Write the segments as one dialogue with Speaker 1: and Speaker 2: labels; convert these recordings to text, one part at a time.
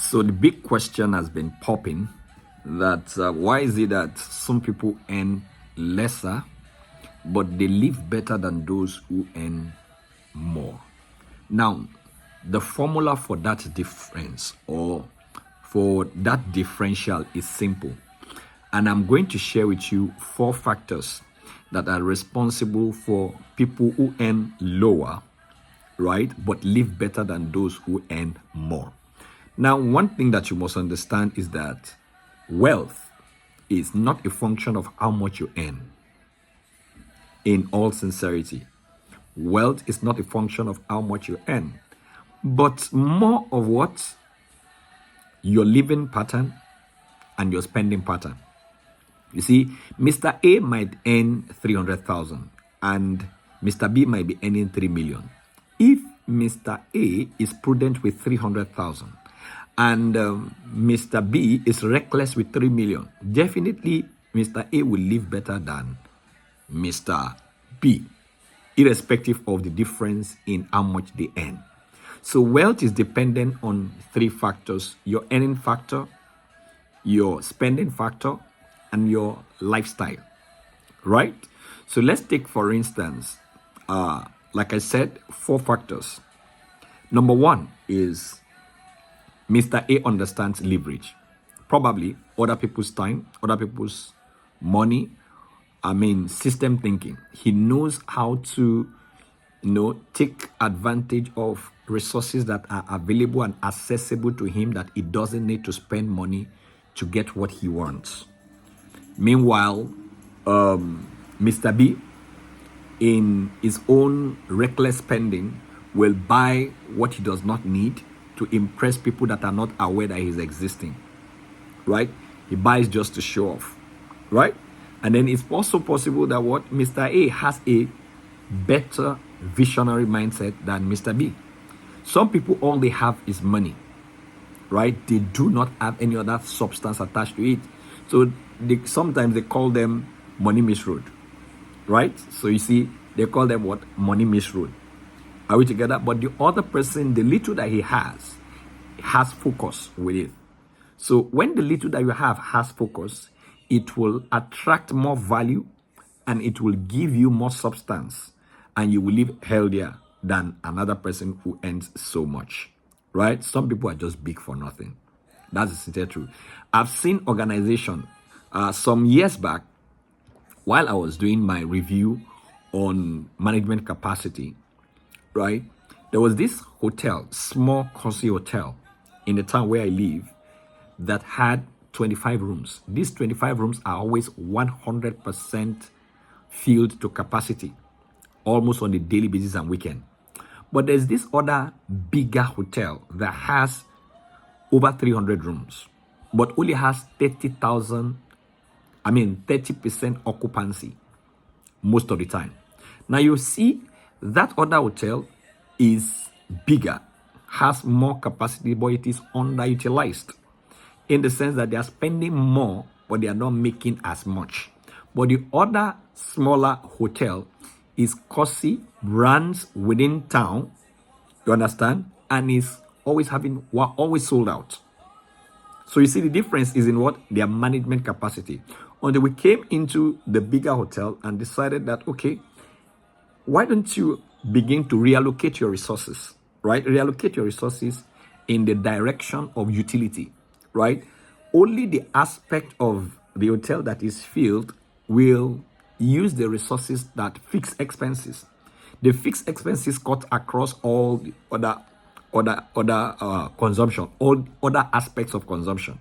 Speaker 1: So the big question has been popping that why is it that some people earn lesser but they live better than those who earn more? Now, the formula for that difference or for that differential is simple. And I'm going to share with you 4 factors that are responsible for people who earn lower, right, but live better than those who earn more. Now, one thing that you must understand is that wealth is not a function of how much you earn. In all sincerity, wealth is not a function of how much you earn, but more of what? Your living pattern and your spending pattern. You see, Mr. A might earn 300,000 and Mr. B might be earning 3 million. If Mr. A is prudent with 300,000 and Mr. B is reckless with 3 million, definitely Mr. A will live better than Mr. B, irrespective of the difference in how much they earn. So wealth is dependent on 3 factors: your earning factor, your spending factor, and your lifestyle, right? So let's take, for instance, like I said, 4 factors. Number 1 is Mr. A understands leverage. Probably other people's time, other people's money, system thinking. He knows how to, take advantage of resources that are available and accessible to him, that he doesn't need to spend money to get what he wants. Meanwhile, Mr. B, in his own reckless spending, will buy what he does not need to impress people that are not aware that he's existing, right? He buys just to show off, right? And then it's also possible that what Mr. A has a better visionary mindset than Mr. B. Some people, all they have is money, right? They do not have any other substance attached to it. So sometimes they call them money misroad, right? So you see, they call them what? Money misroad. Are we together? But the other person, the little that he has focus with it. So when the little that you have has focus, it will attract more value and it will give you more substance, and you will live healthier than another person who earns so much, right? Some people are just big for nothing. That's the sincere truth. I've seen organization some years back, while I was doing my review on management capacity, right? There was this hotel, small cozy hotel in the town where I live, that had 25 rooms. These 25 rooms are always 100% filled to capacity, almost on a daily basis and weekend. But there's this other bigger hotel that has over 300 rooms, but only has 30% occupancy most of the time. Now you see that other hotel is bigger, has more capacity, but it is underutilized in the sense that they are spending more, but they are not making as much. But the other smaller hotel is cozy, runs within town, you understand, and is always sold out. So you see, the difference is in what? Their management capacity. Until we came into the bigger hotel and decided that, okay, why don't you begin to reallocate your resources, right? Reallocate your resources in the direction of utility, right? Only the aspect of the hotel that is filled will use the resources that fix expenses. The fixed expenses cut across all the other consumption, all other aspects of consumption,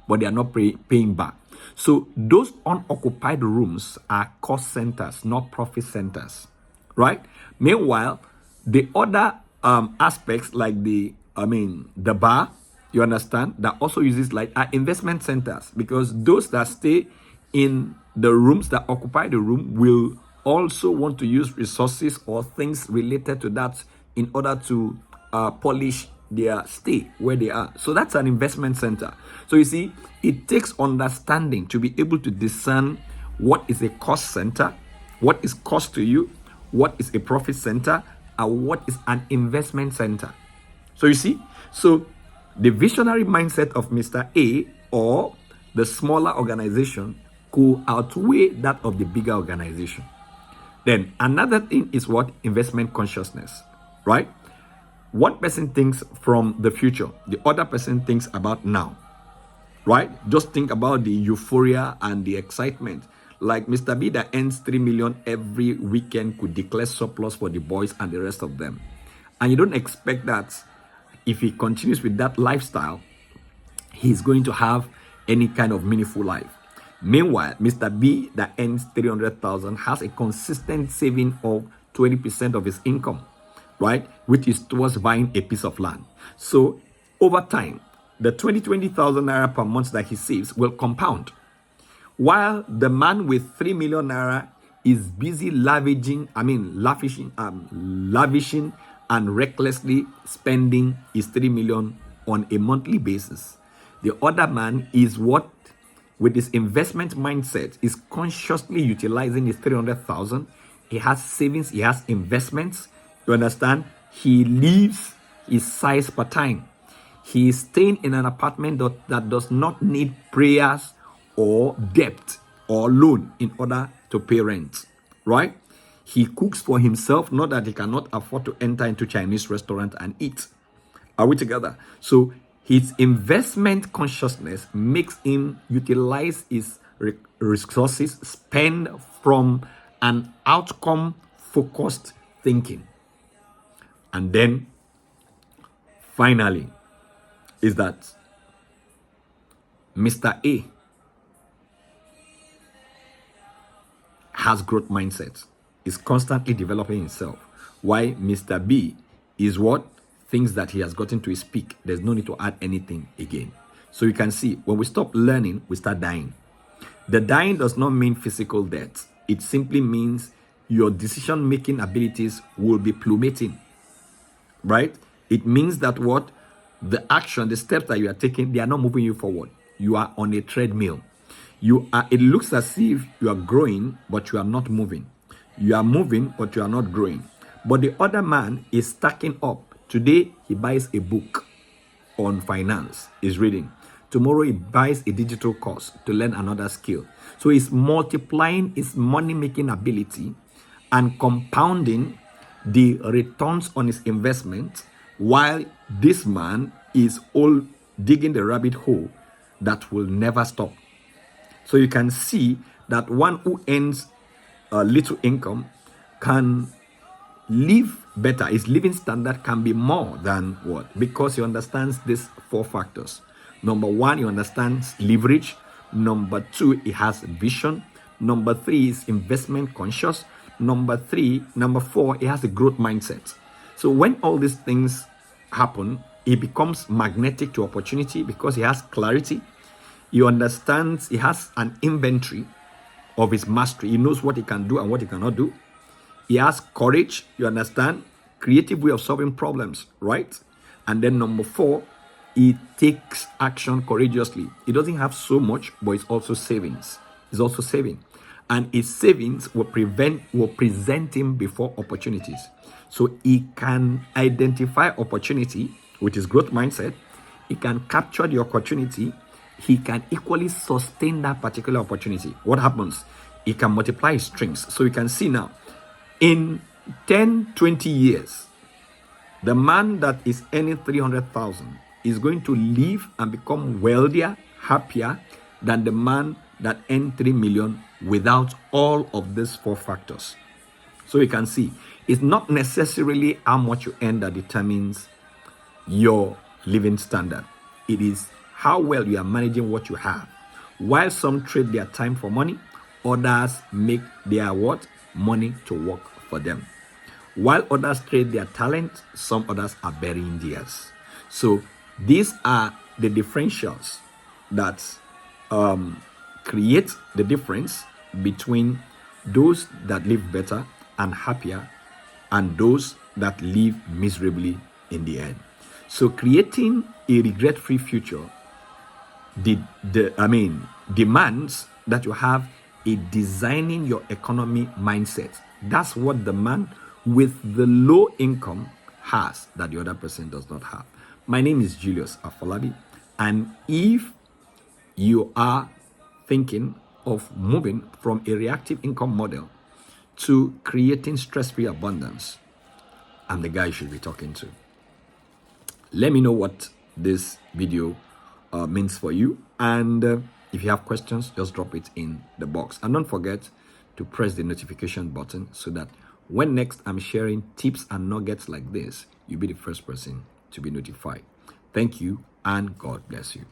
Speaker 1: but they are not paying back. So those unoccupied rooms are cost centers, not profit centers, right? Meanwhile, the other aspects like the bar, you understand, that also uses are investment centers, because those that stay in the rooms that occupy the room will also want to use resources or things related to that in order to polish their stay where they are. So that's an investment center. So you see, it takes understanding to be able to discern what is a cost center, what is cost to you, what is a profit center, and what is an investment center. So you see, so The visionary mindset of Mr. A or the smaller organization could outweigh that of the bigger organization. Then another thing is what? Investment consciousness, right? One person thinks from the future, the other person thinks about now, right? Just think about the euphoria and the excitement. Like Mr. B that earns 3 million every weekend could declare surplus for the boys and the rest of them. And you don't expect that if he continues with that lifestyle, he's going to have any kind of meaningful life. Meanwhile, Mr. B that earns 300,000 has a consistent saving of 20% of his income, right? Which is towards buying a piece of land. So over time, the 20,000 naira per month that he saves will compound. While the man with 3 million naira is busy lavishing and recklessly spending his 3 million on a monthly basis. The other man is what, with his investment mindset, is consciously utilizing his 300,000. He has savings, he has investments. You understand? He lives his size per time. He is staying in an apartment that does not need prayers or debt or loan in order to pay rent, right? He cooks for himself, not that he cannot afford to enter into Chinese restaurant and eat. Are we together? So his investment consciousness makes him utilize his resources, spend from an outcome-focused thinking. And then, finally, is that Mr. A has growth mindset, is constantly developing himself. Why Mr. B is what? Things that he has gotten to his peak. There's no need to add anything again. So you can see, when we stop learning, we start dying. The dying does not mean physical death. It simply means your decision-making abilities will be plummeting, right? It means that what? The action, the steps that you are taking, they are not moving you forward. You are on a treadmill. It looks as if you are growing, but you are not moving. You are moving, but you are not growing. But the other man is stacking up. Today, he buys a book on finance, is reading. Tomorrow, he buys a digital course to learn another skill. So he's multiplying his money-making ability and compounding the returns on his investment, while this man is all digging the rabbit hole that will never stop. So you can see that one who earns a little income can live better. His living standard can be more than what? Because he understands these 4 factors. Number 1, he understands leverage. Number 2, he has vision. Number 3 is investment conscious. Number 4, he has a growth mindset. So when all these things happen, he becomes magnetic to opportunity because he has clarity. He understands, he has an inventory of his mastery. He knows what he can do and what he cannot do. He has courage, you understand, creative way of solving problems, right? And then number 4, he takes action courageously. He doesn't have so much, but it's also savings. He's also saving. And his savings will present him before opportunities. So he can identify opportunity with his growth mindset. He can capture the opportunity. He can equally sustain that particular opportunity. What happens? He can multiply his strengths. So you can see now, in 10, 20 years, the man that is earning 300,000 is going to live and become wealthier, happier than the man that earned 3 million without all of these 4 factors. So you can see, it's not necessarily how much you earn that determines your living standard. It is how well you are managing what you have. While some trade their time for money, others make their what? Money to work for them. While others trade their talent, some others are burying theirs. So these are the differentials that create the difference between those that live better and happier and those that live miserably in the end. So creating a regret-free future demands that you have a designing your economy mindset. That's what the man with the low income has that the other person does not have. My name is Julius Afolabi, and if you are thinking of moving from a reactive income model to creating stress-free abundance, I'm the guy you should be talking to. Let me know what this video means for you, and if you have questions, just drop it in the box. And don't forget to press the notification button so that when next I'm sharing tips and nuggets like this, you'll be the first person to be notified. Thank you, and God bless you.